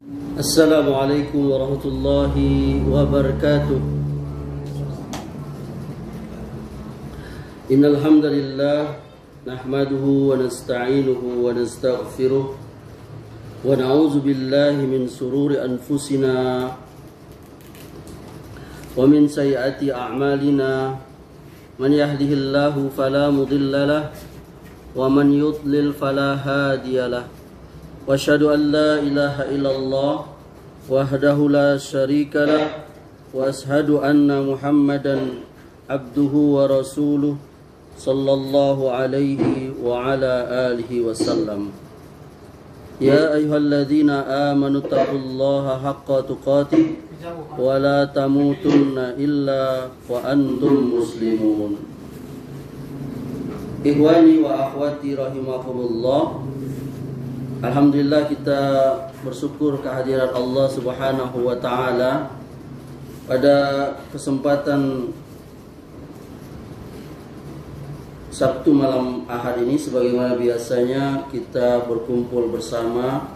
Assalamualaikum warahmatullahi wabarakatuh. Innal hamdalillah nahmaduhu wa nasta'inuhu wa nastaghfiruh wa na'udzu billahi min sururi anfusina wa min sayyiati a'malina. Man yahdihillahu fala mudilla lahu wa man yudlil fala hadiyalah. Wa asyhadu an la ilaha illallah wahdahu la syarika lah wa asyhadu anna Muhammadan abduhu wa rasuluh sallallahu alaihi wa ala alihi wasallam. Ya ayyuhalladzina amanu taqullaha haqqa tuqatih wa la tamutunna illa wa antum muslimun. Ikhwani wa akhwati rahimakumullah. Alhamdulillah, kita bersyukur kehadiran Allah Subhanahu wa taala pada kesempatan Sabtu malam Ahad ini. Sebagaimana biasanya kita berkumpul bersama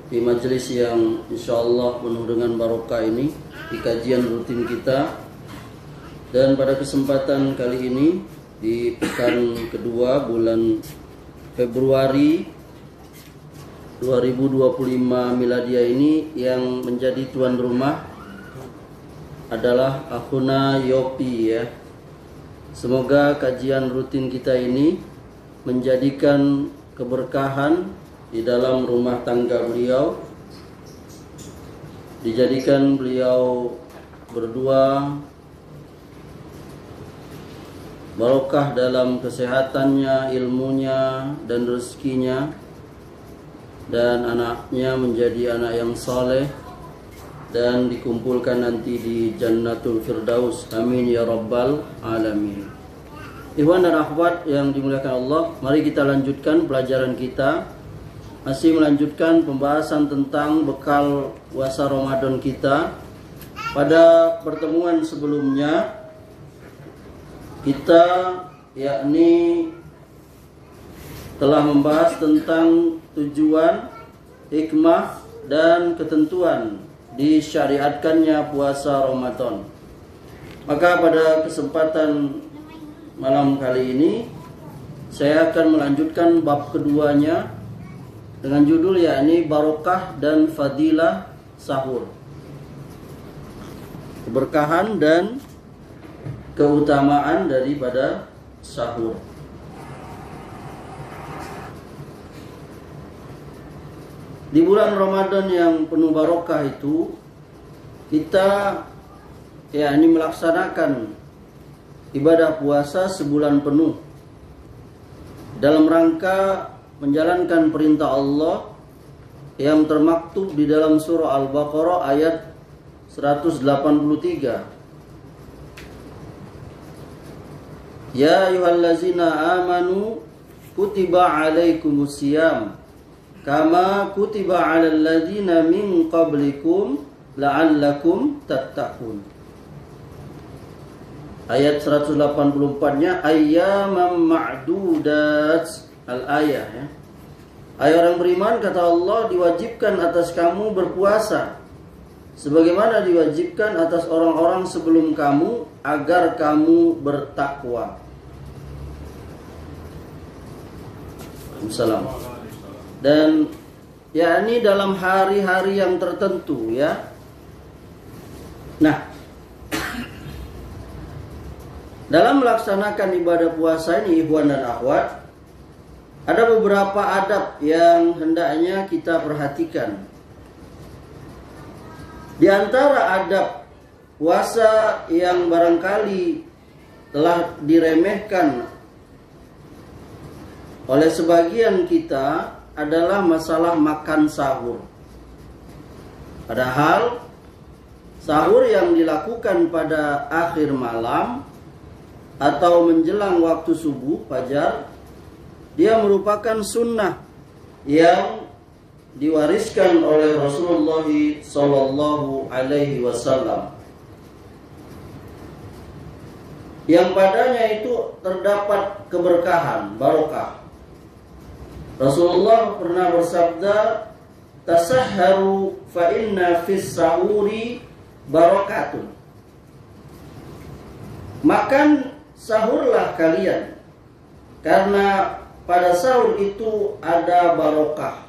di majelis yang insyaallah penuh dengan barokah ini, di kajian rutin kita. Dan pada kesempatan kali ini di pekan kedua bulan Februari 2025 miladiah ini, yang menjadi tuan rumah adalah akhuna Yopi ya. Semoga kajian rutin kita ini menjadikan keberkahan di dalam rumah tangga beliau, dijadikan beliau berdua barokah dalam kesehatannya, ilmunya dan rezekinya, dan anaknya menjadi anak yang saleh dan dikumpulkan nanti di Jannatul Firdaus. Amin ya rabbal alamin. Ikhwan dan akhwat yang dimuliakan Allah, mari kita lanjutkan pelajaran kita. Masih melanjutkan pembahasan tentang bekal puasa Ramadan kita. Pada pertemuan sebelumnya kita telah membahas tentang tujuan, hikmah dan ketentuan disyariatkannya puasa Ramadan. Maka pada kesempatan malam kali ini saya akan melanjutkan bab keduanya dengan judul yakni barokah dan fadilah sahur. Keberkahan dan keutamaan daripada sahur. Di bulan Ramadan yang penuh barokah itu, kita melaksanakan ibadah puasa sebulan penuh dalam rangka menjalankan perintah Allah yang termaktub di dalam surah Al-Baqarah ayat 183. Ya ayyuhallazina amanu kutiba alaikumusiyam kama kutiba 'alal ladzina min qablikum la'allakum tattaqun. Ayat 184-nya ayyaman ma'dudat al-ayah ya. Hai orang beriman, kata Allah, diwajibkan atas kamu berpuasa sebagaimana diwajibkan atas orang-orang sebelum kamu agar kamu bertakwa. Assalamualaikum. Dan yakni dalam hari-hari yang tertentu ya. Nah, dalam melaksanakan ibadah puasa ini, ikhwan dan akhwat, ada beberapa adab yang hendaknya kita perhatikan. Di antara adab puasa yang barangkali telah diremehkan oleh sebagian kita adalah masalah makan sahur. Padahal sahur yang dilakukan pada akhir malam atau menjelang waktu subuh fajar, dia merupakan sunnah yang diwariskan oleh Rasulullah sallallahu alaihi wasallam, yang padanya itu terdapat keberkahan, barokah. Rasulullah pernah bersabda, tasahharu fa inna fis sahuri barakatun. Makan sahurlah kalian, karena pada sahur itu ada barokah.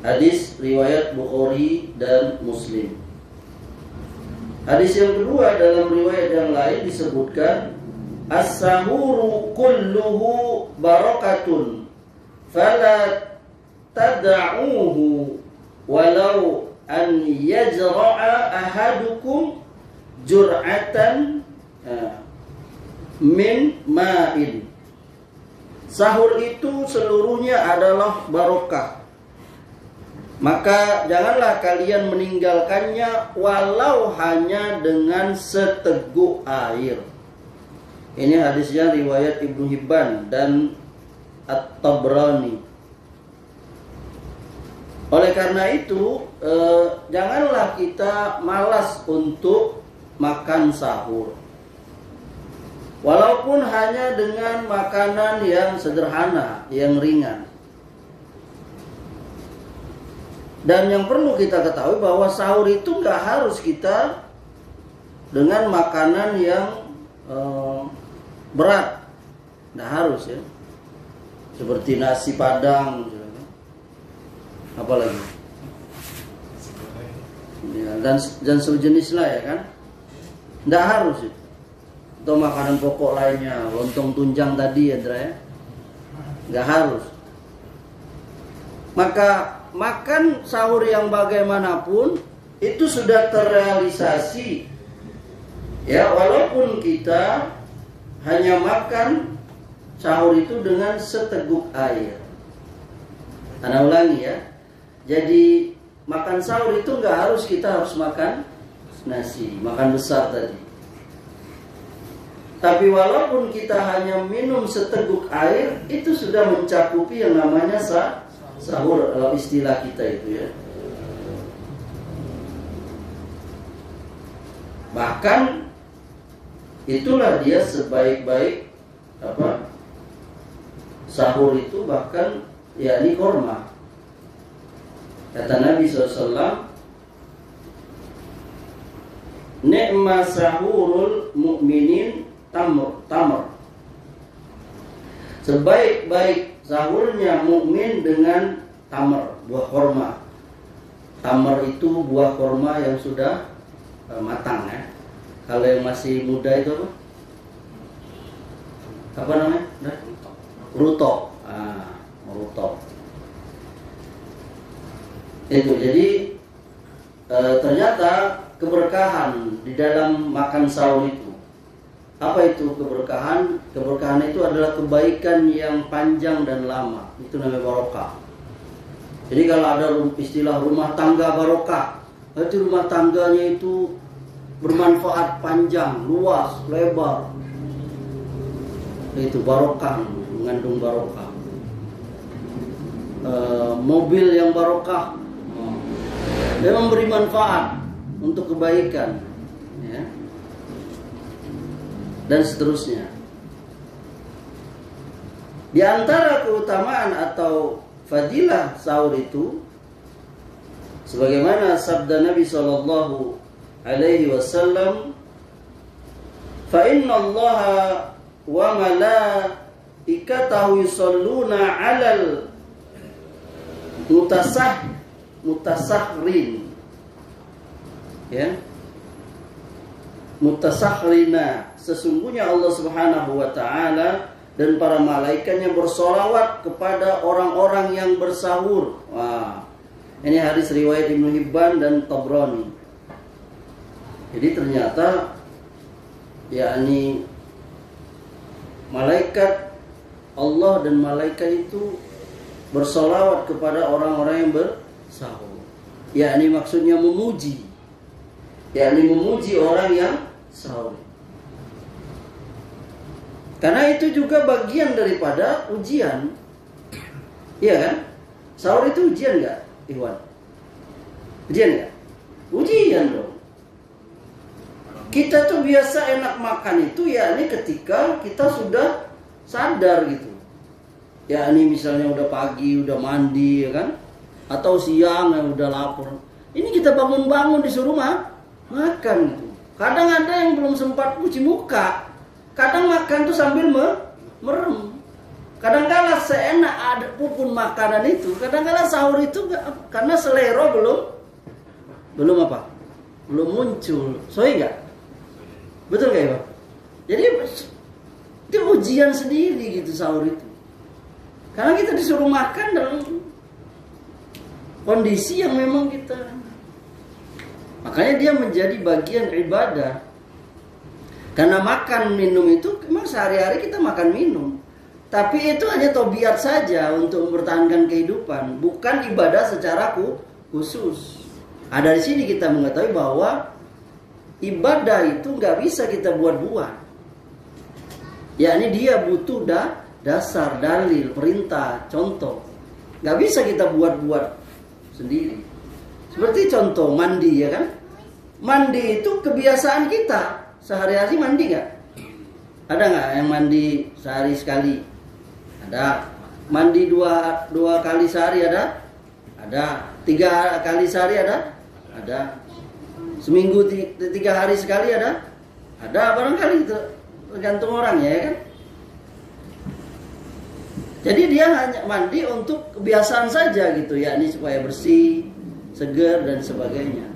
Hadis riwayat Bukhari dan Muslim. Hadis yang kedua, dalam riwayat yang lain disebutkan as-sahuru kulluhu barakatun fala tad'uhu walau an yajra'a ahadukum jur'atan min ma'in. Sahur itu seluruhnya adalah barokah, maka janganlah kalian meninggalkannya walau hanya dengan seteguk air. Ini hadisnya riwayat Ibnu Hibban dan At-Tabrani. Oleh karena itu, janganlah kita malas untuk makan sahur, walaupun hanya dengan makanan yang sederhana, yang ringan. Dan yang perlu kita ketahui bahwa sahur itu nggak harus kita dengan makanan yang berat, nggak harus ya, seperti nasi padang, apalagi ya, dan sejenis lah ya kan, nggak harus ya. Atau makanan pokok lainnya, lontong tunjang tadi ya, ya, nggak harus. Maka makan sahur yang bagaimanapun itu sudah terrealisasi ya, walaupun kita hanya makan sahur itu dengan seteguk air. Ana ulangi ya, jadi makan sahur itu nggak harus kita harus makan nasi, makan besar tadi. Tapi walaupun kita hanya minum seteguk air, itu sudah mencakupi yang namanya sahur, istilah kita itu ya. Bahkan itulah dia sebaik-baik sahur itu, bahkan yakni korma. Kata Nabi SAW, ni'ma sahurul mu'minin tamr. Sebaik-baik sahurnya mukmin dengan tamr, buah korma. Tamr itu buah korma yang sudah matang ya. Kalau yang masih muda itu apa namanya? Rutok. Rutok. Itu jadi ternyata keberkahan di dalam makan sahur itu. Apa itu keberkahan? Keberkahan itu adalah kebaikan yang panjang dan lama. Itu namanya barokah. Jadi kalau ada istilah rumah tangga barokah, berarti rumah tangganya itu bermanfaat panjang, luas, lebar. Itu barokah, mengandung barokah. Mobil yang barokah, dia memberi manfaat untuk kebaikan, ya. Dan seterusnya. Di antara keutamaan atau fadilah sahur itu, sebagaimana sabda Nabi sallallahu alaihi wasallam, fa inna Allaha wa malaikatahu yusalluna 'alal mutasahrin, ya, mutasakhrina, sesungguhnya Allah Subhanahu wa taala dan para malaikatnya bersolawat kepada orang-orang yang bersahur. Wah, ini hadis riwayat Ibnu Hibban dan Tabrani. Jadi ternyata yakni malaikat Allah dan malaikat itu bersolawat kepada orang-orang yang bersahur. Yakni maksudnya memuji. Yakni memuji orang yang sahur. Karena itu juga bagian daripada ujian. Iya kan? Sahur itu ujian enggak, Iwan? Ujian enggak? Ujian dong. Kita tuh biasa enak makan itu yakni ketika kita sudah sadar gitu. Yakni misalnya udah pagi, udah mandi, ya kan? atau siang yang udah lapar. Ini kita bangun-bangun disuruh makan gitu. Kadang ada yang belum sempat cuci muka, kadang makan tuh sambil merem. Kadang-kala seenak ada pun makanan itu, kadang-kala sahur itu karena selera belum apa? Belum muncul. Soalnya enggak? Betul enggak ya, Pak? Jadi itu ujian sendiri gitu sahur itu. Karena kita disuruh makan dalam kondisi yang memang kita, makanya dia menjadi bagian ibadah. Karena makan minum itu memang sehari-hari kita makan minum, tapi itu hanya tobiat saja untuk mempertahankan kehidupan, bukan ibadah secara khusus. Dari sini kita mengetahui bahwa ibadah itu nggak bisa kita buat-buat. Yakni dia butuh dasar, dalil, perintah, contoh. Nggak bisa kita buat-buat sendiri. Seperti contoh mandi, ya kan? Mandi itu kebiasaan kita. Sehari-hari mandi nggak? Ada nggak yang mandi sehari sekali? Ada. Mandi dua kali sehari ada? Ada. 3 kali sehari ada? Ada. Seminggu 3 hari sekali ada? Ada, barangkali itu tergantung orangnya, ya kan? Jadi dia hanya mandi untuk kebiasaan saja gitu, yakni supaya bersih, segar dan sebagainya.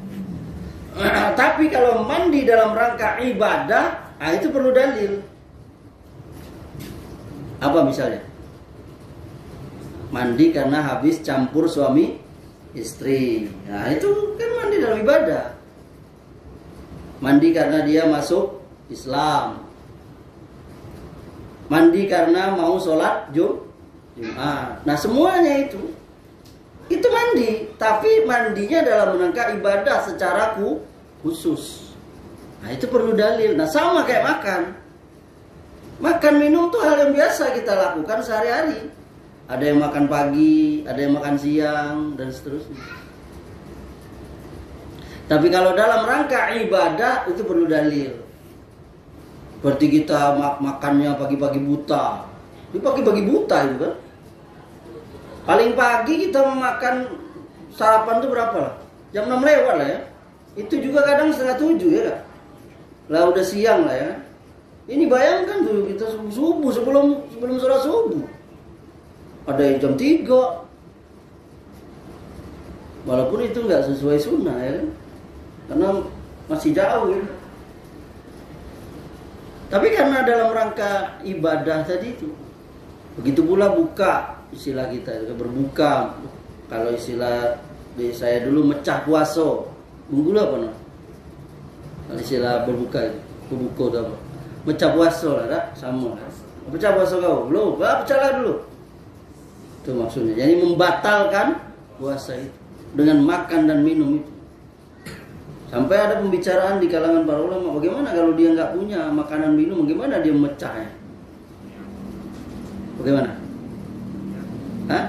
Tapi kalau mandi dalam rangka ibadah, itu perlu dalil. Apa misalnya? Mandi karena habis campur suami istri. Nah, itu kan mandi dalam ibadah. Mandi karena dia masuk Islam. Mandi karena mau sholat Jumat. Nah, semuanya itu mandi, tapi mandinya dalam rangka ibadah secara khusus. Nah, itu perlu dalil. Nah, sama kayak makan. Makan minum tuh hal yang biasa kita lakukan sehari-hari. Ada yang makan pagi, ada yang makan siang, dan seterusnya. Tapi kalau dalam rangka ibadah itu perlu dalil. Seperti kita makannya pagi-pagi buta. Ini pagi-pagi buta itu kan. Paling pagi kita makan sarapan tuh berapa lah? Jam 6 lewat lah ya. Itu juga kadang 6:30 ya kan? Lah udah siang lah ya. Ini bayangkan dulu kita subuh sebelum sholat subuh. Ada yang jam 3. Walaupun itu nggak sesuai sunnah ya kan? Karena masih jauh ya. Tapi karena dalam rangka ibadah tadi itu, begitu pula buka, istilah kita berbuka. Kalau istilah saya dulu mecah puasa, bunggul apa no? Kalau istilah berbuka itu, berbuka itu apa? Mecah puasa lah, tak? Sama. Pecah puasa kau? Belum, pecahlah dulu. Itu maksudnya. Jadi membatalkan puasa itu dengan makan dan minum itu. Sampai ada pembicaraan di kalangan para ulama, bagaimana kalau dia nggak punya makanan minum, bagaimana dia mecahnya? Bagaimana? Hah?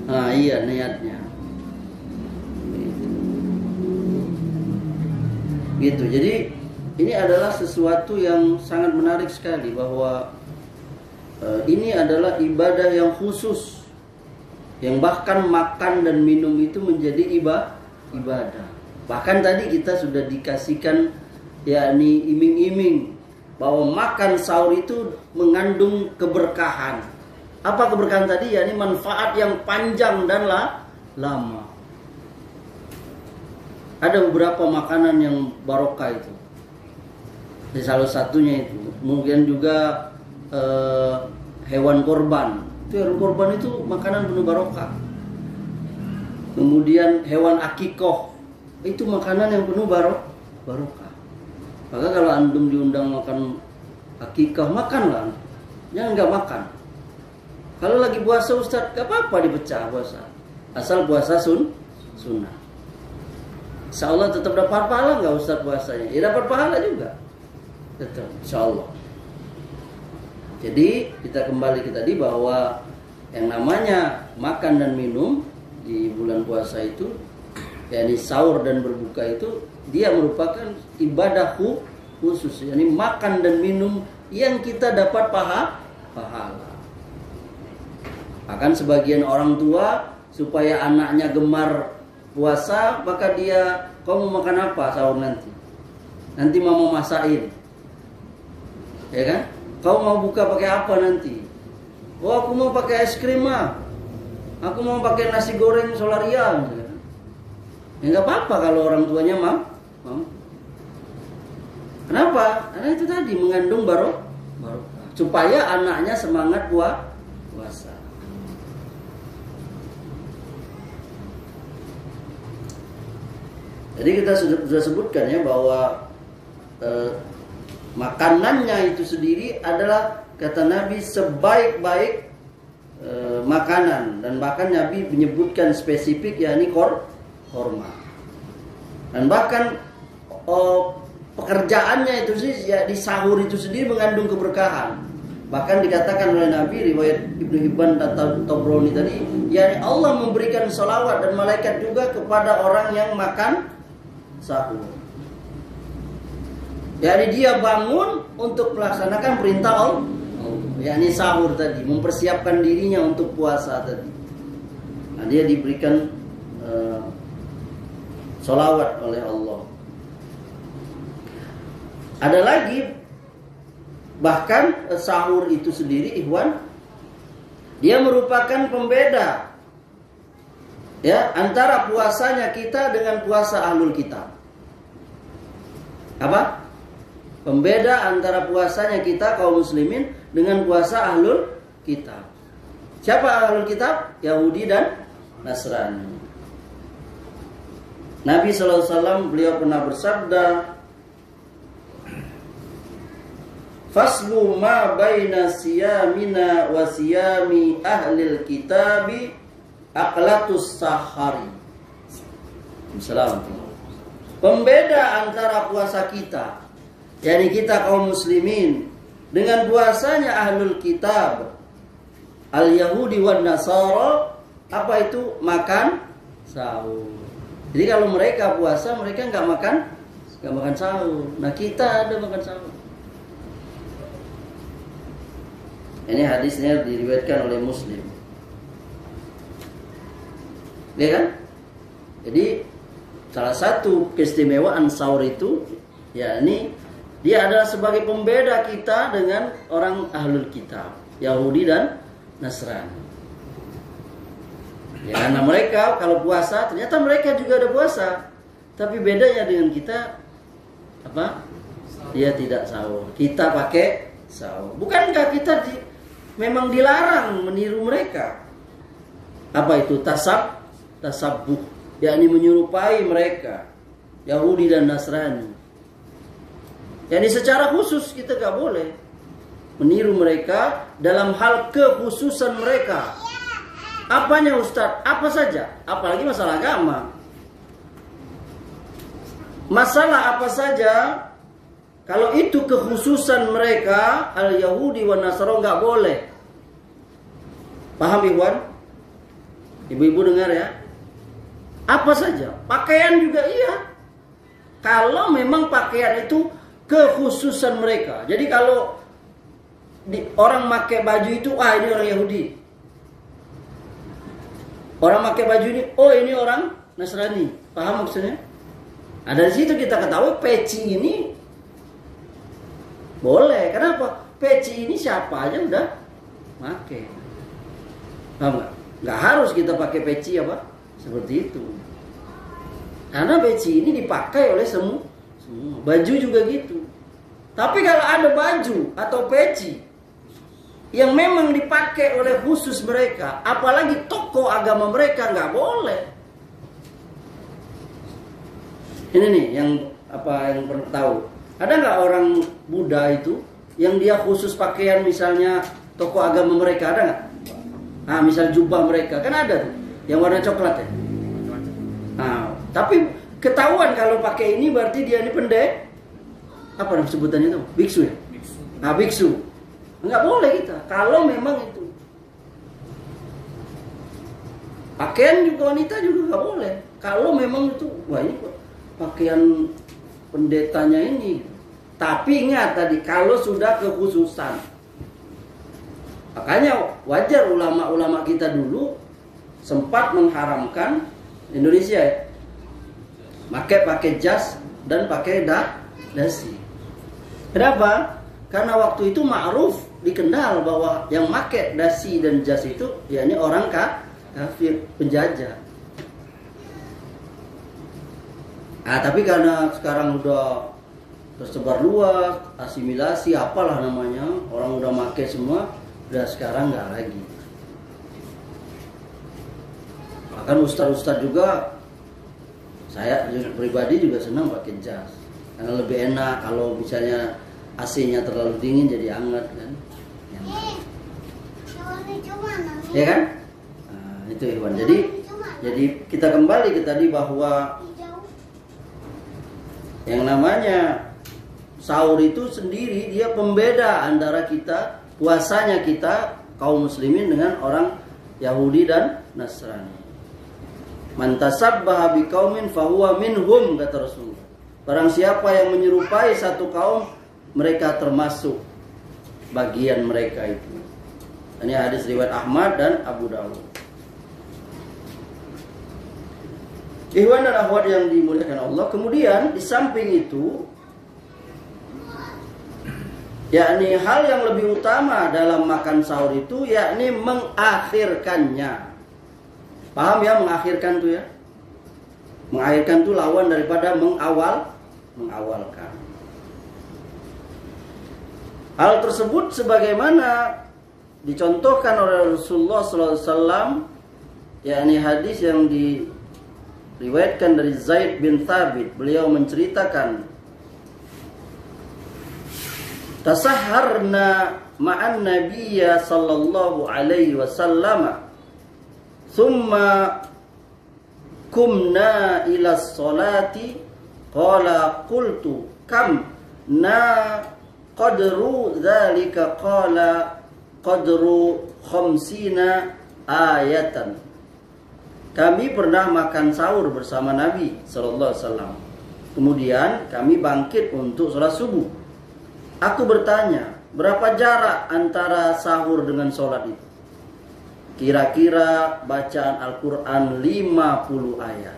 Ah iya, niatnya. Gitu. Jadi ini adalah sesuatu yang sangat menarik sekali, bahwa ini adalah ibadah yang khusus, yang bahkan makan dan minum itu menjadi ibadah. Bahkan tadi kita sudah dikasihkan yakni iming-iming bahwa makan sahur itu mengandung keberkahan. Apa keberkahan tadi? Yakni manfaat yang panjang dan lama. Ada beberapa makanan yang barokah itu. Salah satunya itu. Kemudian juga hewan korban. Hewan korban itu makanan penuh barokah. Kemudian hewan akikoh, itu makanan yang penuh barokah. Maka kalau antum diundang makan akikah, makanlah. Jangan nggak makan. Kalau lagi puasa Ustaz, gak apa-apa dipecah puasa. Asal puasa sunnah. Insya Allah tetap dapat pahala nggak Ustaz puasanya? Ya dapat pahala juga. Tetap, insya Allah. Jadi kita kembali ke tadi bahwa yang namanya makan dan minum di bulan puasa itu, yakni sahur dan berbuka itu, dia merupakan ibadah khusus, yakni makan dan minum yang kita dapat pahala. Bahkan sebagian orang tua supaya anaknya gemar puasa, maka dia, kau mau makan apa sahur nanti? Nanti mama masakin. Ya kan? Kau mau buka pakai apa nanti? Oh, aku mau pakai es krim mah. Aku mau pakai nasi goreng Solarian. Ya nggak apa-apa kalau orang tuanya mau. Kenapa? Karena itu tadi mengandung barokah. Supaya anaknya semangat puasa. Jadi kita sudah sebutkan ya bahwa makanannya itu sendiri adalah, kata Nabi, sebaik-baik makanan, dan bahkan Nabi menyebutkan spesifik, yakni korma. Dan bahkan pekerjaannya itu sih ya, di sahur itu sendiri mengandung keberkahan. Bahkan dikatakan oleh Nabi, riwayat Ibnu Hibban dan Tabrani tadi, yakni Allah memberikan salawat dan malaikat juga kepada orang yang makan sahur. Jadi dia bangun untuk melaksanakan perintah Allah, yakni sahur tadi, mempersiapkan dirinya untuk puasa tadi. Nah, dia diberikan salawat oleh Allah. Ada lagi, bahkan sahur itu sendiri, ikhwan, dia merupakan pembeda ya antara puasanya kita dengan puasa ahlul kitab. Apa? Pembeda antara puasanya kita kaum muslimin dengan puasa ahlul kitab. Siapa ahlul kitab? Yahudi dan Nasrani. Nabi SAW beliau pernah bersabda, faslu ma baina siyamina wa siyami ahlil kitabi aqlatus sahari. Assalamualaikum. Pembeda antara puasa kita, yakni kita kaum muslimin, dengan puasanya ahlul kitab, al-Yahudi wan Nasara, apa itu? Makan sahur. Jadi kalau mereka puasa, mereka nggak makan sahur. Nah, kita ada makan sahur. Ini hadisnya diriwayatkan oleh Muslim. Ya kan? Jadi salah satu keistimewaan sahur itu, yakni dia adalah sebagai pembeda kita dengan orang ahlul kitab, Yahudi dan Nasrani. Ya, karena mereka kalau puasa, ternyata mereka juga ada puasa, tapi bedanya dengan kita apa? Dia tidak sahur, kita pakai sahur. Bukankah kita memang dilarang meniru mereka? Apa itu? Tasabbuh, yakni menyerupai mereka, Yahudi dan Nasrani. Yani secara khusus kita gak boleh meniru mereka dalam hal kekhususan mereka. Apanya Ustadz? Apa saja? Apalagi masalah agama. Masalah apa saja, kalau itu kekhususan mereka, al-Yahudi wa Nasara, gak boleh. Paham Ikhwan? Ibu-ibu dengar ya. Apa saja? Pakaian juga iya. Kalau memang pakaian itu kekhususan mereka. Jadi kalau orang pakai baju itu, ini orang Yahudi. Orang pakai baju ini, ini orang Nasrani. Paham maksudnya? Ada di situ kita ketahui peci ini boleh. Kenapa? Peci ini siapa aja udah pakai. Paham nggak? Nggak harus kita pakai peci apa? Seperti itu. Karena peci ini dipakai oleh semua. Baju juga gitu. Tapi kalau ada baju atau peci yang memang dipakai oleh khusus mereka, apalagi tokoh agama mereka, nggak boleh. Ini nih yang perlu tahu. Ada nggak orang Buddha itu yang dia khusus pakaian, misalnya tokoh agama mereka, ada nggak? Nah, misal jubah mereka kan ada tuh, yang warna coklat ya. Nah, tapi ketahuan kalau pakai ini berarti dia ini pendek. Apa sebutannya itu? Biksu ya? Nah, biksu. Enggak boleh kita. Kalau memang itu. Pakaian juga wanita juga enggak boleh. Kalau memang itu, wah ini pakaian pendetanya ini. Tapi ingat tadi, kalau sudah kekhususan. Makanya wajar ulama-ulama kita dulu sempat mengharamkan Indonesia ya, pakai jas dan pakai dasi. Kenapa? Karena waktu itu ma'ruf di Kendal bahwa yang pakai dasi dan jas itu yakni orang kafir, penjajah. Tapi karena sekarang udah tersebar luas, asimilasi apalah namanya, orang udah pakai semua, udah sekarang nggak lagi. Bahkan ustadz juga, saya pribadi juga senang pakai jas karena lebih enak. Kalau misalnya AC-nya terlalu dingin jadi hangat kan. Ya kan? Nah, itu Iwan. Jadi kita kembali ke tadi bahwa yang namanya sahur itu sendiri dia pembeda antara kita, puasanya kita kaum muslimin dengan orang Yahudi dan Nasrani. Man tasabbaha biqaumin fahuwa minhum, kata Rasulullah. Barang siapa yang menyerupai satu kaum, mereka termasuk bagian mereka itu. Ini hadis riwayat Ahmad dan Abu Dawud. Ikhwan dan akhwat yang dimuliakan Allah, kemudian di samping itu, yakni hal yang lebih utama dalam makan sahur itu yakni mengakhirkannya. Paham ya, mengakhirkan tuh ya? Mengakhirkan tuh lawan daripada mengawalkan. Hal tersebut sebagaimana dicontohkan oleh Rasulullah SAW, yakni hadis yang diriwayatkan dari Zaid bin Thabit. Beliau menceritakan, tasahharna ma'an nabiyya sallallahu alaihi wasallam, thumma kumna ila sholati, qala qultu kam na qadru dzalika, qala qadru khamsina ayatan. Kami pernah makan sahur bersama Nabi sallallahu alaihi wasallam. Kemudian kami bangkit untuk sholat subuh. Aku bertanya, berapa jarak antara sahur dengan sholat itu? Kira-kira bacaan Al-Quran 50 ayat.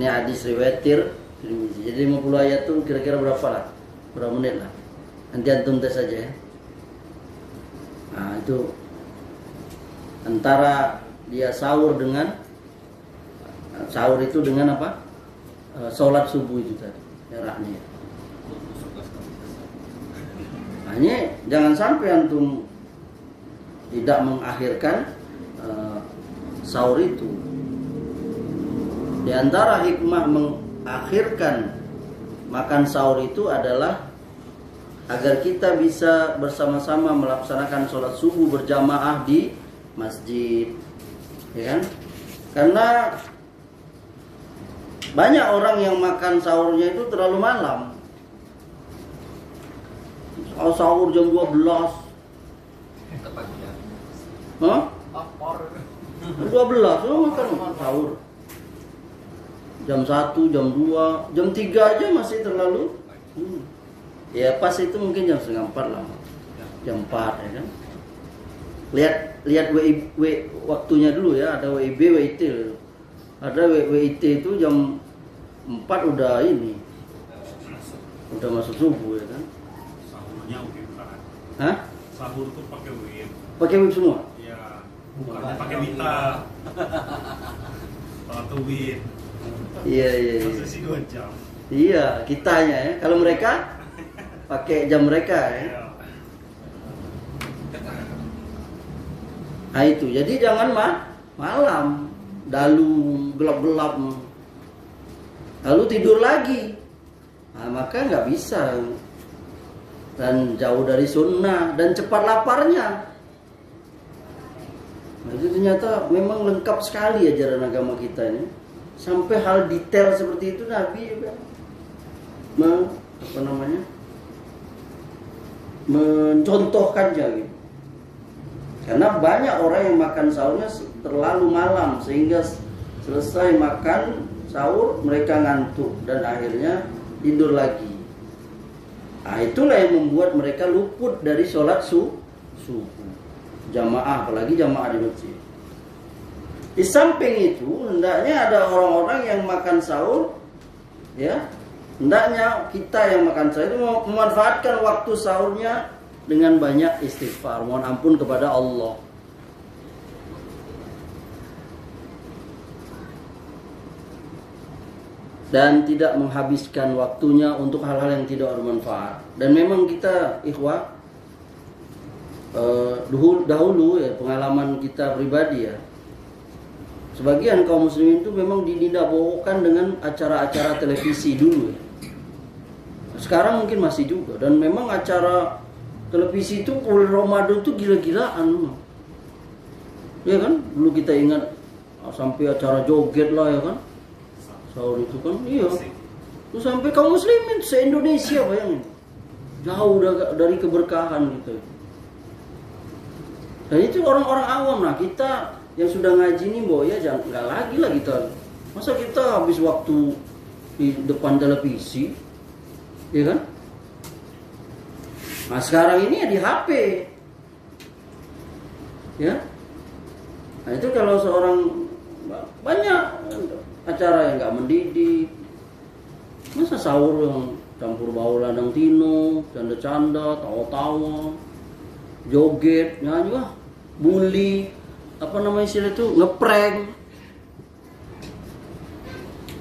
Ini hadis riwayat Tirmizi. Jadi 50 ayat itu kira-kira berapa lah? Berapa menit lah? Nanti antum tes saja ya. Nah itu antara dia sahur itu dengan apa? Sholat subuh itu tadi jaraknya. Nah ini jangan sampai antum tidak mengakhirkan sahur itu. Di antara hikmah mengakhirkan makan sahur itu adalah agar kita bisa bersama-sama melaksanakan sholat subuh berjamaah di masjid, ya kan? Karena banyak orang yang makan sahurnya itu terlalu malam. Sahur jam 12. Hah? 12 lo makan sahur. Jam 1, jam 2, jam 3 aja masih terlalu. Ya pas itu mungkin jam setengah 4 lah. Jam 4 ya kan. Lihat waktunya dulu ya, ada WIB, WIT. Ada WIT itu jam 4 udah ini. Udah masuk subuh ya kan. Sahurnya WIB kan. Hah? Sahur tuh pakai WIB. Pakai WIB semua? Iya, bukan pakai Wita. Atau WIB. Iya. Posisi 2 jam. Iya, kitanya ya. Kalau mereka pakai jam mereka ya. Nah itu, jadi jangan malam, dalu gelap-gelap, lalu tidur lagi. Nah, maka nggak bisa dan jauh dari sunnah dan cepat laparnya. Nah, itu ternyata memang lengkap sekali ajaran agama kita ini. Sampai hal detail seperti itu Nabi juga mencontohkannya gitu. Karena banyak orang yang makan sahurnya terlalu malam sehingga selesai makan sahur mereka ngantuk dan akhirnya tidur lagi. Nah, itulah yang membuat mereka luput dari sholat subuh jamaah, apalagi jamaah di masjid. Di samping itu hendaknya ada orang-orang yang makan sahur, ya, hendaknya kita yang makan sahur itu memanfaatkan waktu sahurnya dengan banyak istighfar, mohon ampun kepada Allah. Dan tidak menghabiskan waktunya untuk hal-hal yang tidak bermanfaat. Dan memang kita ikhwah, dahulu ya, pengalaman kita pribadi ya, sebagian kaum muslimin itu memang didindabohkan dengan acara-acara televisi dulu ya. Sekarang mungkin masih juga. Dan memang acara televisi itu bulan Ramadan itu gila-gilaan. Ya kan? Dulu kita ingat sampai acara joget lah ya kan. Sahur itu kan, iya. Itu sampai kaum muslimin se-Indonesia, bayangin. Jauh dari keberkahan gitu. Dan itu orang-orang awam. Nah, kita yang sudah ngaji nih, ya jangan nggak lagi lah kita. Masa kita habis waktu di depan televisi, ya kan? Nah, sekarang ini ya di HP. Ya. Nah, itu kalau seorang banyak acara yang nggak mendidik, masa sahur yang campur baur ladang tino, canda-canda, tawa-tawa, joget, nyanyi, wah, bully, apa namanya istilah itu, ngeprank.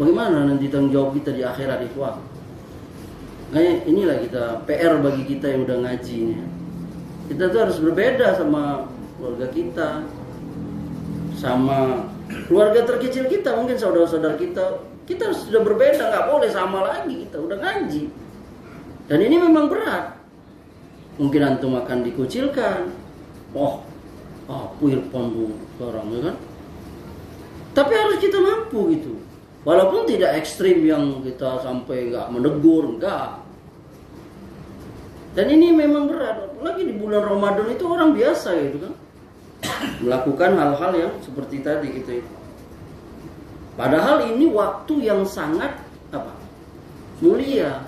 Bagaimana nanti tanggung jawab kita di akhirat itu? Nah, inilah kita PR bagi kita yang udah ngaji nih. Kita tuh harus berbeda sama keluarga kita, sama keluarga terkecil kita, mungkin saudara-saudara kita sudah berbeda, nggak boleh sama lagi, kita udah ngaji. Dan ini memang berat. Mungkin antum akan dikucilkan. Apa irfan tuh sekarang, ya kan? Tapi harus kita mampu gitu. Walaupun tidak ekstrim yang kita sampai nggak menegur, enggak. Dan ini memang berat. Apalagi di bulan Ramadan itu orang biasa gitu kan, melakukan hal-hal yang seperti tadi gitu. Padahal ini waktu yang sangat mulia,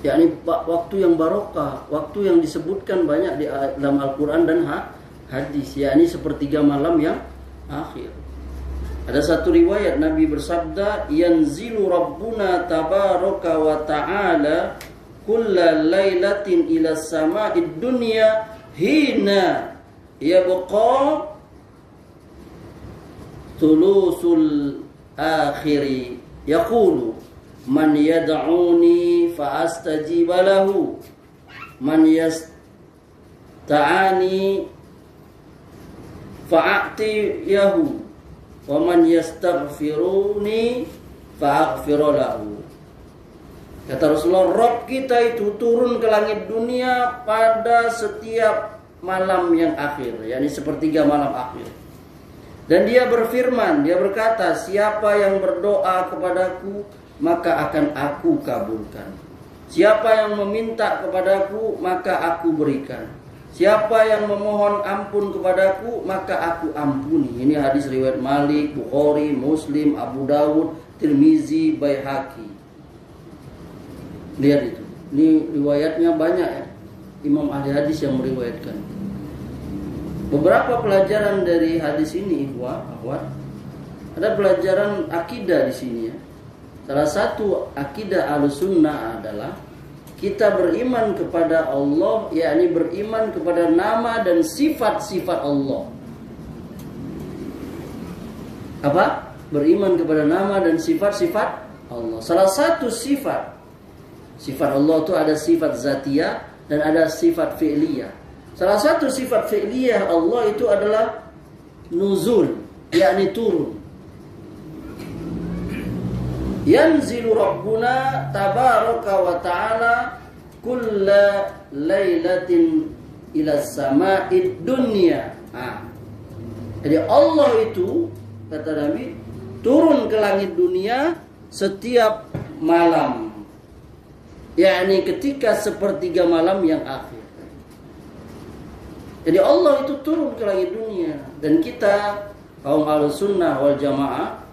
yakni waktu yang barokah, waktu yang disebutkan banyak di dalam Al-Quran dan hadis, yakni sepertiga malam yang akhir. Ada satu riwayat Nabi bersabda, yanzilu Rabbuna tabaraka wa ta'ala kulla lailatin ila sama'id dunya hina yabqa thulusul akhiri yaqulu man yad'uni fa astajiba lahu man yasta'ani fa a'tiyahu wa man yastaghfiruni fa aghfir lahu. Kata Rasulullah, Rabb kita itu turun ke langit dunia pada setiap malam yang akhir, yakni sepertiga malam akhir. Dan dia berfirman, dia berkata, siapa yang berdoa kepadaku, maka akan aku kabulkan. Siapa yang meminta kepadaku, maka aku berikan. Siapa yang memohon ampun kepadaku, maka aku ampuni. Ini hadis riwayat Malik, Bukhari, Muslim, Abu Dawud, Tirmizi, Baihaqi. Lihat itu. Ini riwayatnya banyak ya. Imam ahli hadis yang meriwayatkan. Beberapa pelajaran dari hadis ini, akhwat. Ada pelajaran akidah di sini ya. Salah satu akidah Ahlussunnah adalah kita beriman kepada Allah, yakni beriman kepada nama dan sifat-sifat Allah. Apa? Beriman kepada nama dan sifat-sifat Allah. Salah satu sifat Allah itu ada sifat zatiyah dan ada sifat fi'liyah. Salah satu sifat fi'liyah Allah itu adalah nuzul, yakni turun. Yanzilu Rabbuna tabaraka wa ta'ala kulla lailatin ila sama'id dunya. Jadi Allah itu, kata Nabi, turun ke langit dunia setiap malam, yakni ketika sepertiga malam yang akhir. Jadi Allah itu turun ke langit dunia. Dan kita kaum Ahlussunnah wal Jamaah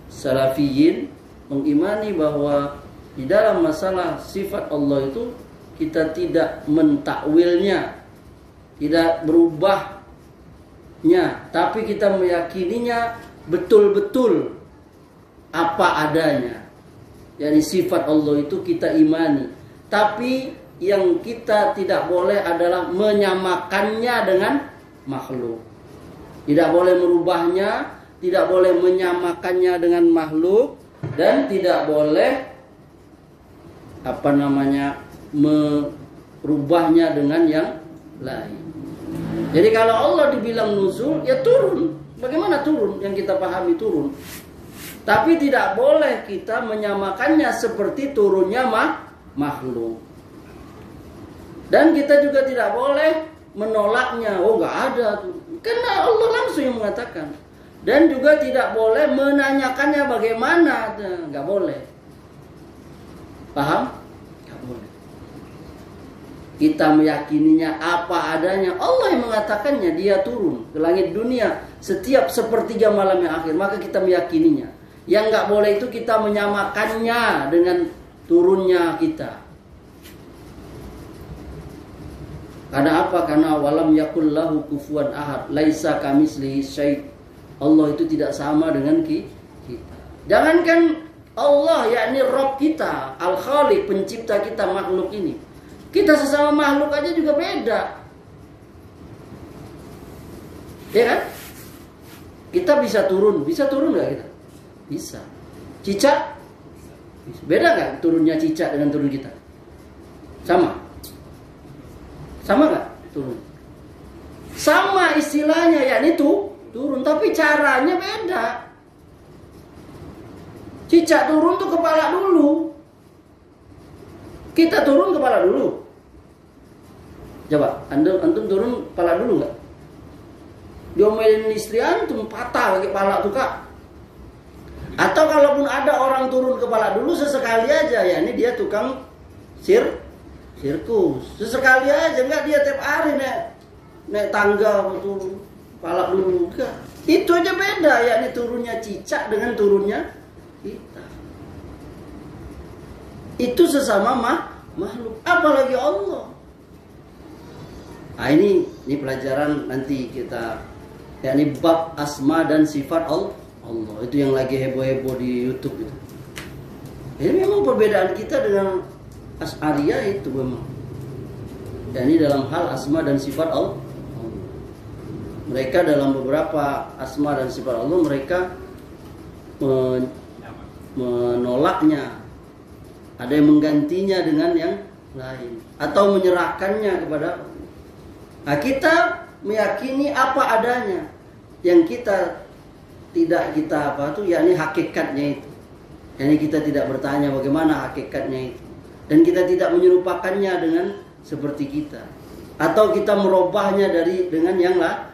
Salafiyin mengimani bahwa di dalam masalah sifat Allah itu kita tidak mentakwilnya, tidak berubah tapi kita meyakininya betul-betul apa adanya. Yani sifat Allah itu kita imani. Tapi yang kita tidak boleh adalah menyamakannya dengan makhluk. Tidak boleh merubahnya, tidak boleh menyamakannya dengan makhluk, dan tidak boleh merubahnya dengan yang lain. Jadi kalau Allah dibilang nuzul, ya turun. Bagaimana turun? Yang kita pahami turun. Tapi tidak boleh kita menyamakannya seperti turunnya makhluk. Dan kita juga tidak boleh menolaknya. Oh, nggak ada tuh. Karena Allah langsung yang mengatakan. Dan juga tidak boleh menanyakannya bagaimana. Nggak boleh. Paham? Nggak boleh. Kita meyakininya apa adanya. Allah yang mengatakannya, dia turun ke langit dunia setiap sepertiga malam yang akhir. Maka kita meyakininya. Yang nggak boleh itu kita menyamakannya dengan turunnya kita. Karena apa? Karena walam yakul lahu kufuwan ahad, laisa kamitslihi syai'. Allah itu tidak sama dengan kita. Jangankan Allah, yakni Rabb kita, Al-Khaliq, pencipta kita, makhluk ini. Kita sesama makhluk aja juga beda. Ya kan? Kita bisa turun nggak kita? Bisa. Cicak? Beda nggak turunnya cicak dengan turun kita? Sama? Sama nggak turun? Sama istilahnya, yakni turun, tapi caranya beda. Cicak turun tuh kepala dulu. Kita turun kepala dulu. Coba, antum turun kepala dulu nggak? Diomelin istri antum patah pakai kepala tuh kak. Atau kalaupun ada orang turun kepala dulu sesekali aja, ya ini dia tukang sirkus. Sesekali aja, enggak dia tiap hari naik tangga turun kepala dulu. Enggak. Itu aja beda, ya ini turunnya cicak dengan turunnya kita. Itu sesama makhluk, apalagi Allah. Nah ini pelajaran nanti kita, yakni bab asma dan sifat Allah. Itu yang lagi heboh-heboh di YouTube itu. Ini memang perbedaan kita dengan Asy'ariyah itu memang. Dan ini dalam hal asma dan sifat Allah. Mereka dalam beberapa asma dan sifat Allah mereka menolaknya. Ada yang menggantinya dengan yang lain atau menyerahkannya kepada. Nah, kita meyakini apa adanya. Yang kita tidak kita yakni hakikatnya itu. Yakni kita tidak bertanya bagaimana hakikatnya itu. Dan kita tidak menyerupakannya dengan seperti kita. Atau kita merubahnya dengan yang lain.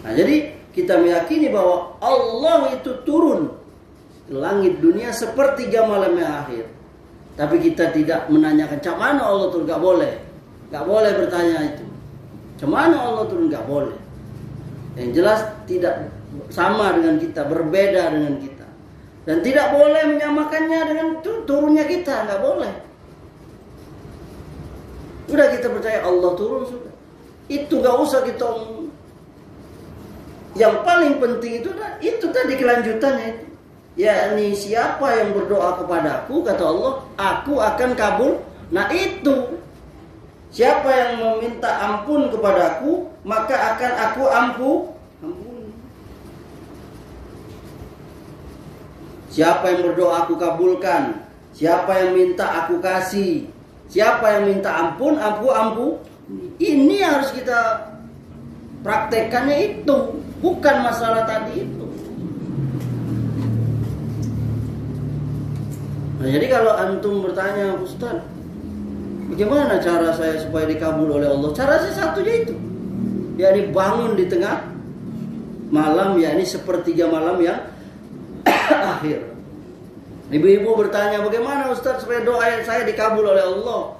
Nah, jadi kita meyakini bahwa Allah itu turun ke langit dunia sepertiga malam yang akhir. Tapi kita tidak menanyakan macam mana Allah turun, nggak boleh. Nggak boleh bertanya itu. Macam mana Allah turun, nggak boleh. Yang jelas tidak sama dengan kita, berbeda dengan kita. Dan tidak boleh menyamakannya dengan turunnya kita, nggak boleh. Udah kita percaya Allah turun sudah. Itu nggak usah kita omong. Yang paling penting itu tadi kelanjutannya itu. Yakni siapa yang berdoa kepadaku, kata Allah, aku akan kabul. Nah itu. Siapa yang meminta ampun kepadaku, maka akan aku ampuni. Siapa yang berdoa aku kabulkan. Siapa yang minta aku kasih. Siapa yang minta ampun, aku ampuni. Ini harus kita praktekkannya itu. Bukan masalah tadi itu. Nah, jadi kalau antum bertanya, Ustaz, bagaimana cara saya supaya dikabul oleh Allah? Cara saya satunya itu. Yakni bangun di tengah malam, yakni sepertiga malam yang akhir. Ibu-ibu bertanya, bagaimana Ustaz supaya doa saya dikabul oleh Allah?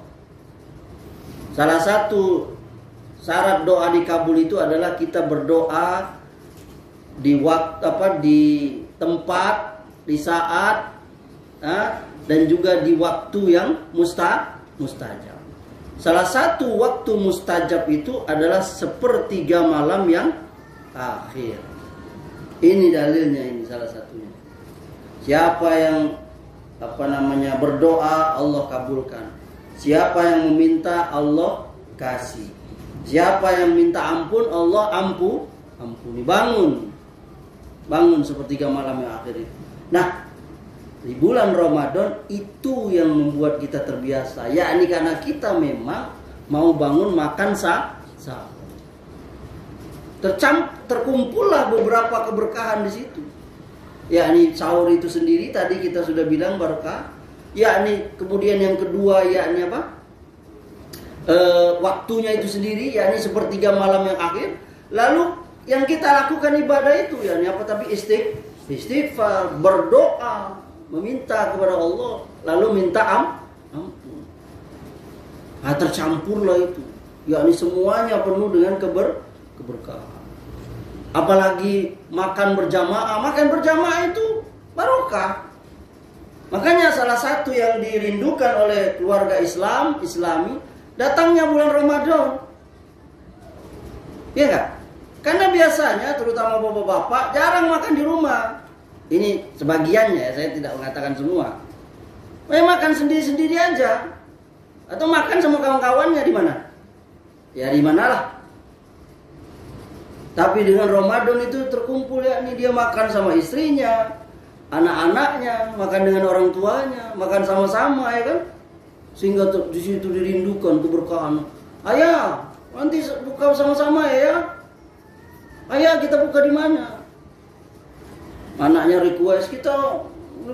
Salah satu syarat doa dikabul itu adalah kita berdoa di waktu di tempat, di saat, dan juga di waktu yang mustajab. salah satu waktu mustajab itu adalah sepertiga malam yang akhir. Ini dalilnya, ini salah satunya. Siapa yang berdoa, Allah kabulkan. Siapa yang meminta, Allah kasih. Siapa yang minta ampun, Allah ampuni. Bangun sepertiga malam yang akhir itu. Nah, di bulan Ramadan itu yang membuat kita terbiasa, yakni karena kita memang mau bangun makan sahur. Terkumpullah beberapa keberkahan di situ. Yakni sahur itu sendiri tadi kita sudah bilang berkah. Yakni kemudian yang kedua yakni waktunya itu sendiri, yakni sepertiga malam yang akhir. Lalu yang kita lakukan ibadah itu yakni istighfar, berdoa, meminta kepada Allah, lalu minta ampun. Nah, tercampurlah itu, yakni semuanya penuh dengan keberkahan. Apalagi makan berjamaah itu barokah. Makanya salah satu yang dirindukan oleh keluarga Islami datangnya bulan Ramadan. Iya enggak? Karena biasanya terutama bapak-bapak jarang makan di rumah. Ini sebagiannya ya, saya tidak mengatakan semua. Makan sendiri-sendiri aja. Atau makan sama kawan-kawannya di mana? Ya di manalah. Tapi dengan Ramadan itu terkumpul, yakni dia makan sama istrinya, anak-anaknya, makan dengan orang tuanya, makan sama-sama, ya kan? Sehingga di situ dirindukan keberkahan. Ayah, nanti buka sama-sama ya. Ayah, kita buka di mana? Anaknya request, kita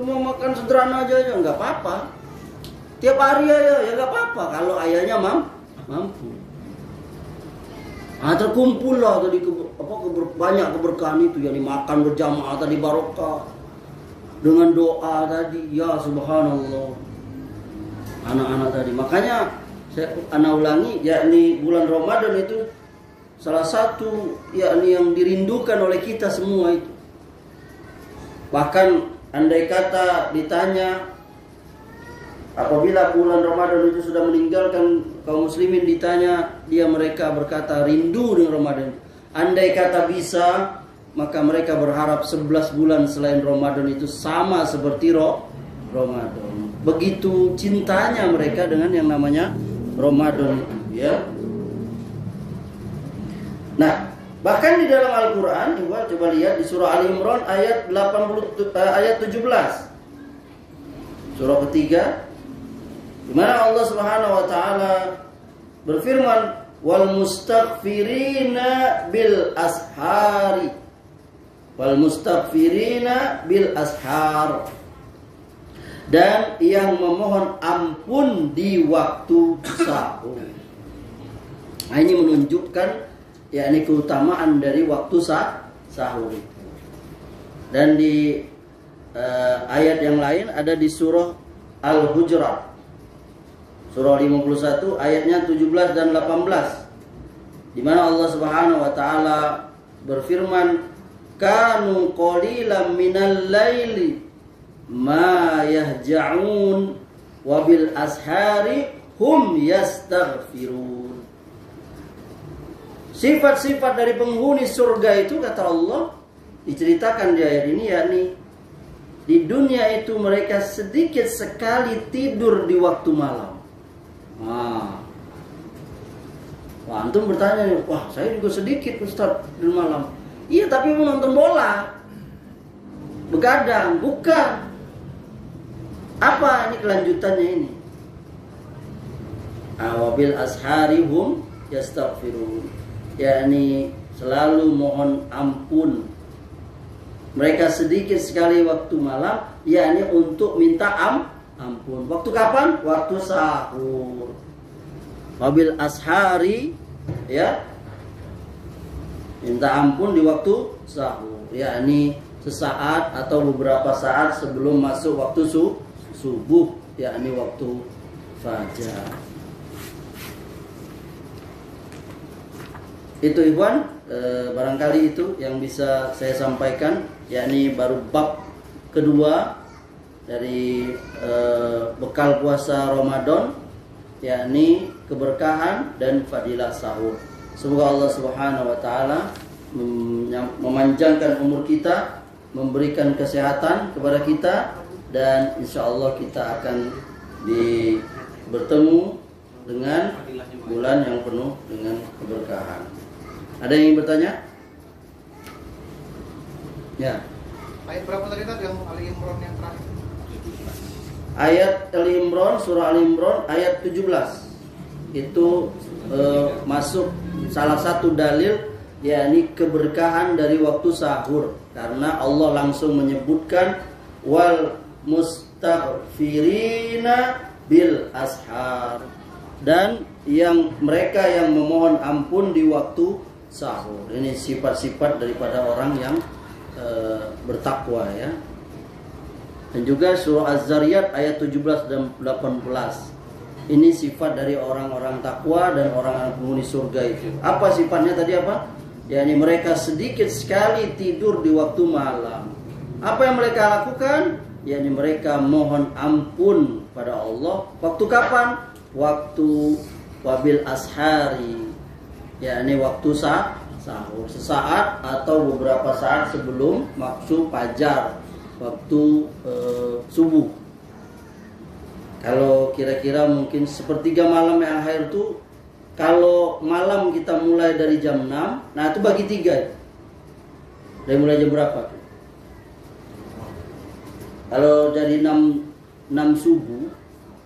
mau makan sederhana aja, nggak apa-apa. Tiap hari ya nggak apa-apa. Kalau ayahnya mampu. Nah, terkumpul lah tadi banyak keberkahan itu, yang dimakan berjamaah tadi barokah dengan doa tadi, ya subhanallah. Anak-anak tadi, makanya saya ulangi, yakni bulan Ramadan itu salah satu yakni yang dirindukan oleh kita semua itu. Bahkan andai kata ditanya, apabila bulan Ramadan itu sudah meninggalkan kaum muslimin, ditanya mereka berkata rindu dengan Ramadan. Andai kata bisa, maka mereka berharap 11 bulan selain Ramadan itu sama seperti Ramadan. Begitu cintanya mereka dengan yang namanya Ramadan itu, ya. Nah, bahkan di dalam Al-Qur'an, coba lihat di surah Ali Imran ayat 17. Surah ketiga, di mana Allah Subhanahu wa taala berfirman, wal mustaghfirina bil ashari. Wal mustaghfirina bil ashar. Dan yang memohon ampun di waktu sahur. Nah, ini menunjukkan yakni keutamaan dari waktu sahur itu. Dan di ayat yang lain ada di surah Al-Hujurat, surah 51 ayatnya 17 dan 18, di mana Allah Subhanahu wa taala berfirman, kanu qalilan minal laili ma yahja'un wa bil ashari hum yastaghfirun. Sifat-sifat dari penghuni surga itu, kata Allah, diceritakan di ayat ini, yakni di dunia itu mereka sedikit sekali tidur di waktu malam. Wah, antum bertanya, wah saya juga sedikit Ustaz di malam. Iya, tapi mau nonton bola, begadang, bukan. Apa ini kelanjutannya ini? Awabil asharihum yastaghfirun, yakni selalu mohon ampun. Mereka sedikit sekali waktu malam, yakni untuk minta ampun. Waktu kapan? Waktu sahur. Wabil ashari, ya, minta ampun di waktu sahur, yakni sesaat atau beberapa saat sebelum masuk waktu subuh, yakni waktu fajar. Itu Ikhwan, barangkali itu yang bisa saya sampaikan, yakni baru bab kedua dari bekal puasa Ramadan, yakni keberkahan dan fadilah sahur. Semoga Allah Subhanahu wa taala memanjangkan umur kita, memberikan kesehatan kepada kita, dan insya Allah kita akan bertemu dengan bulan yang penuh dengan keberkahan. Ada yang ingin bertanya? Ya. Ayat berapa tadi yang Ali Imran yang terakhir? Ayat Ali Imran, surah Ali Imran ayat 17. Itu masuk salah satu dalil, yakni keberkahan dari waktu sahur, karena Allah langsung menyebutkan wal mustaghfirina bil ashar, dan mereka yang memohon ampun di waktu sahur. Ini sifat-sifat daripada orang yang bertakwa ya. Dan juga surah Az-Zariyat ayat 17 dan 18. Ini sifat dari orang-orang takwa dan orang-orang penghuni surga itu. Apa sifatnya tadi apa? yakni mereka sedikit sekali tidur di waktu malam. Apa yang mereka lakukan? Yakni mereka mohon ampun pada Allah. Waktu kapan? Waktu wabil ashari, yakni waktu sahur, sesaat atau beberapa saat sebelum waktu fajar, waktu subuh. Kalau kira-kira mungkin sepertiga malam yang akhir itu, kalau malam kita mulai dari jam 6, nah itu bagi 3. Dari mulai jam berapa tuh? Kalau dari 6 subuh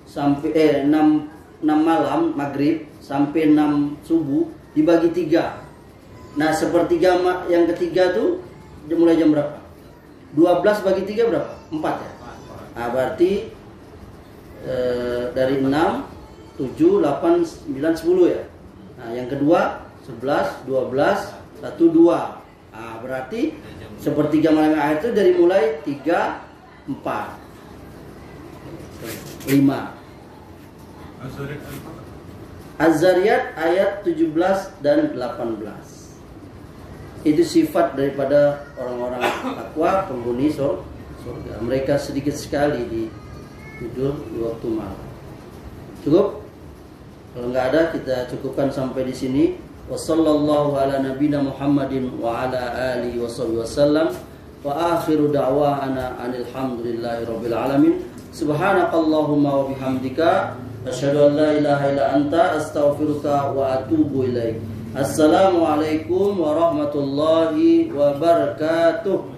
sampai 6 malam maghrib sampai 6 subuh dibagi 3. Nah, sepertiga yang ketiga tuh mulai jam berapa? 12 bagi 3 berapa? 4 ya? Nah, berarti dari 6, 7, 8, 9, 10 ya. Nah, yang kedua 11, 12, 1, 2. Nah, berarti sepertiga malam yang akhir itu dari mulai 3, 4, 5. Az-Zariyat ayat 17 dan 18. Itu sifat daripada orang-orang takwa, penghuni surga. Mereka sedikit sekali tidur di waktu malam. Cukup? Kalau nggak ada, kita cukupkan sampai di sini. Wassallallahu ala nabiyina Muhammadin wa ala alihi wasallam. Wa akhiru da'wana anil hamdulillahi rabbil alamin. Subhanakallahumma wa bihamdika asyhadu an la ilaha illa anta astaghfiruka wa atubu ilaik. Assalamualaikum warahmatullahi wabarakatuh.